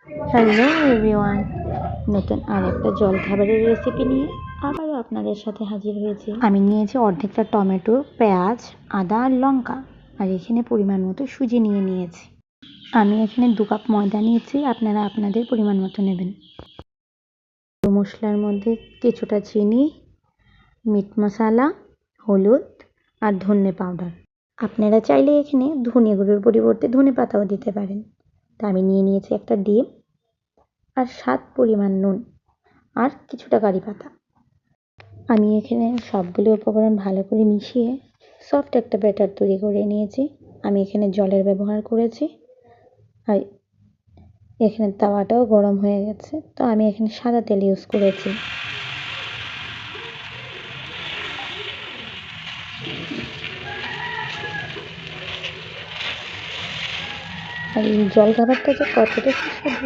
Hello everyone, নতুন আর একটা জলখাবারের recipe নিয়ে আবারও আপনাদের সাথে হাজির হয়েছি। আমি নিয়েছি অর্ধেকটা টমেটো, পেঁয়াজ, আদা আর লঙ্কা, আর এখানে পরিমাণ মতো সুজি নিয়েছি। আমি এখানে 2 কাপ ময়দা নিয়েছি, আপনারা আপনাদের পরিমাণ মতো নেবেন। মশলার মধ্যে কিছুটা চিনি, মিট মশলা, হলুদ আর ধনে পাউডার। আপনারা চাইলে এখানে ধনে গুঁড়োর পরিবর্তে ধনে পাতাও দিতে পারেন। তা আমি নিয়েছি একটা ডিম আর স্বাদ পরিমাণ নুন আর কিছুটা কারি পাতা। আমি এখানে সবগুলো উপকরণ ভালো করে মিশিয়ে সফট একটা ব্যাটার তৈরি করে নিয়েছি। আমি এখানে জলের ব্যবহার করেছি, আর এখানে তাওয়াটাও গরম হয়ে গেছে, তো আমি এখানে সাদা তেল ইউজ করেছি। আর এই জলখাবারটা যে কতটা সুস্বাদু